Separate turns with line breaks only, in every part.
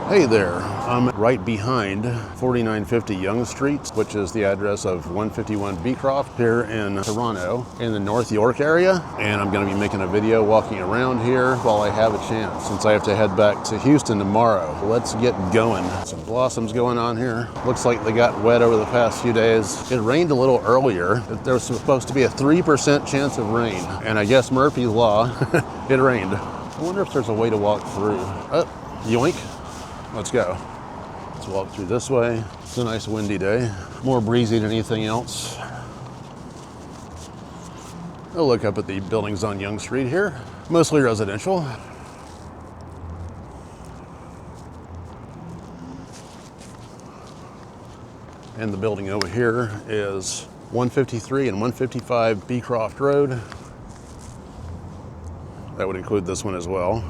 Hey there, I'm right behind 4950 Yonge Street, which is the address of 151 Beecroft here in Toronto, in the North York area. And I'm going to be making a video walking around here while I have a chance, since I have to head back to Houston tomorrow. Let's get going. Some blossoms going on here. Looks like they got wet over the past few days. It rained a little earlier. There was supposed to be a 3% chance of rain. And I guess Murphy's Law, it rained. I wonder if there's a way to walk through. Oh, yoink. Let's go. Let's walk through this way. It's a nice windy day. More breezy than anything else. I'll look up at the buildings on Yonge Street here. Mostly residential. And the building over here is 153 and 155 Beecroft Road. That would include this one as well.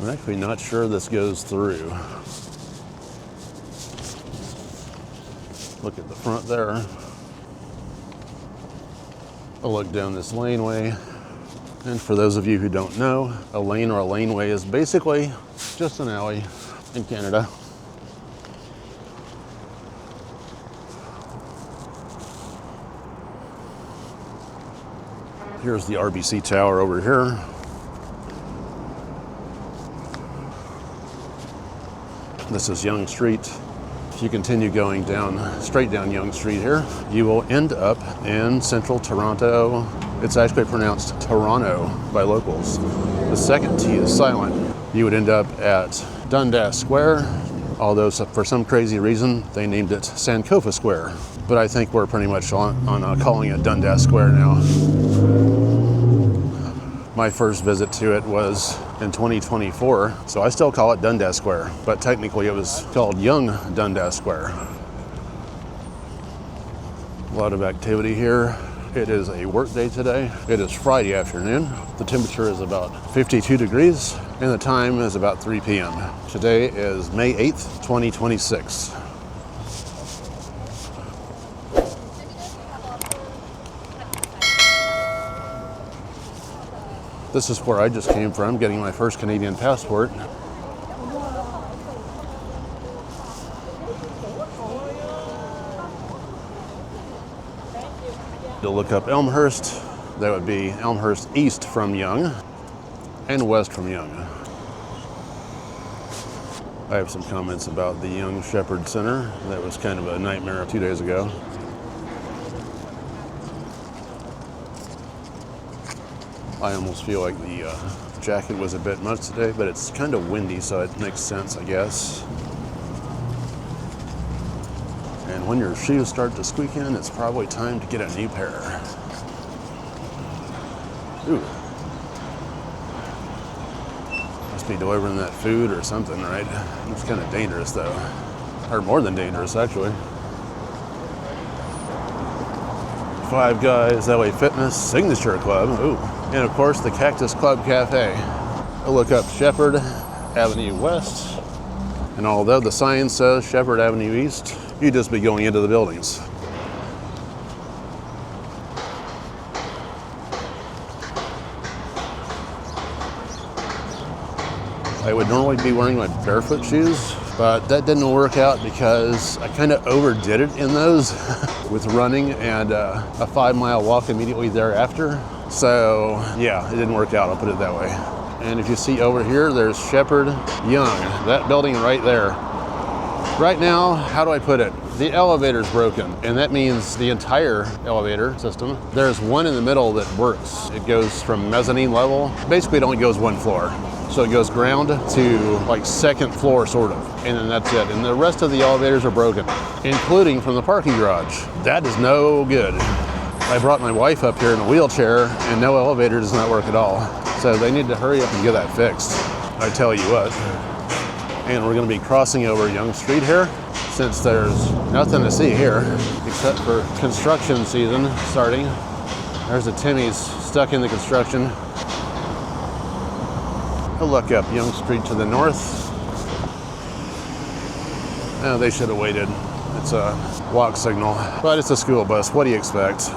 I'm actually not sure this goes through. Look at the front there. I'll look down this laneway. And for those of you who don't know, a lane or a laneway is basically just an alley in Canada. Here's the RBC Tower over here. This is Yonge Street. If you continue going down, straight down Yonge Street here, you will end up in central Toronto. It's actually pronounced Toronto by locals. The second T is silent. You would end up at Dundas Square, although for some crazy reason, they named it Sankofa Square. But I think we're pretty much on calling it Dundas Square now. My first visit to it was in 2024, so I still call it Dundas Square, but technically it was called Yonge Dundas Square. A lot of activity here. It is a work day today. It is Friday afternoon. The temperature is about 52 degrees and the time is about 3 p.m. Today is May 8th, 2026. This is where I just came from, getting my first Canadian passport. To look up Elmhurst, that would be Elmhurst east from Yonge and west from Yonge. I have some comments about the Yonge Sheppard Center. That was kind of a nightmare 2 days ago. I almost feel like the jacket was a bit much today, but it's kind of windy, so it makes sense, I guess. And when your shoes start to squeak in, it's probably time to get a new pair. Ooh. Must be delivering that food or something, right? It's kind of dangerous, though. Or more than dangerous, actually. Five Guys, LA Fitness, Signature Club. Ooh. And of course, the Cactus Club Cafe. I'll look up Sheppard Avenue West. And although the sign says Sheppard Avenue East, you'd just be going into the buildings. I would normally be wearing my barefoot shoes, but that didn't work out because I kind of overdid it in those with running and a 5-mile walk immediately thereafter. So yeah, it didn't work out, I'll put it that way. And if you see over here, there's Sheppard-Yonge, that building right there. Right now, how do I put it? The elevator's broken, and that means the entire elevator system. There's one in the middle that works. It goes from mezzanine level. Basically, it only goes one floor. So it goes ground to like second floor, sort of, and then that's it. And the rest of the elevators are broken, including from the parking garage. That is no good. I brought my wife up here in a wheelchair, and no elevator does not work at all. So they need to hurry up and get that fixed. I tell you what. And we're going to be crossing over Yonge Street here, since there's nothing to see here except for construction season starting. There's a Timmy's stuck in the construction. I'll look up Yonge Street to the north. Oh, they should have waited. It's a walk signal, but it's a school bus. What do you expect?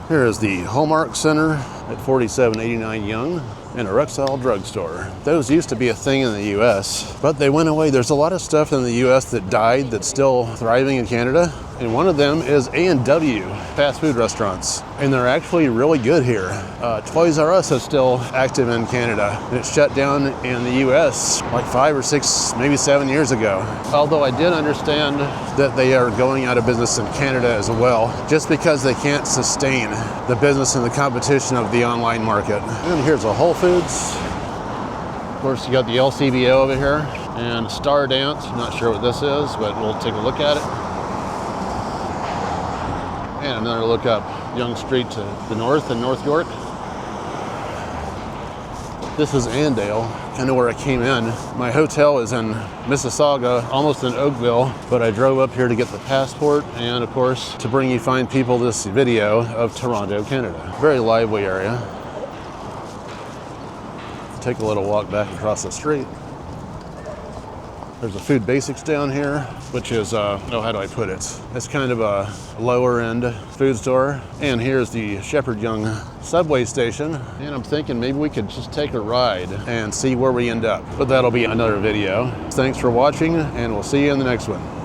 Here is the Hallmark Center at 4789 Yonge and a Rexall drugstore. Those used to be a thing in the US, but they went away. There's a lot of stuff in the US that died that's still thriving in Canada. And one of them is A&W, fast food restaurants. And they're actually really good here. Toys R Us is still active in Canada. And it shut down in the US like 5 or 6, maybe 7 years ago. Although I did understand that they are going out of business in Canada as well, just because they can't sustain the business and the competition of the online market. And here's a Whole Foods. Of course, you got the LCBO over here and Star Dance. I'm not sure what this is, but we'll take a look at it. And another look up Yonge Street to the north in North York. This is Anndale, kind of where I came in. My hotel is in Mississauga, almost in Oakville, but I drove up here to get the passport and, of course, to bring you fine people this video of Toronto, Canada. Very lively area. Take a little walk back across the street. There's a Food Basics down here, which is, how do I put it? It's kind of a lower end food store. And here's the Sheppard-Yonge subway station. And I'm thinking maybe we could just take a ride and see where we end up. But that'll be another video. Thanks for watching, and we'll see you in the next one.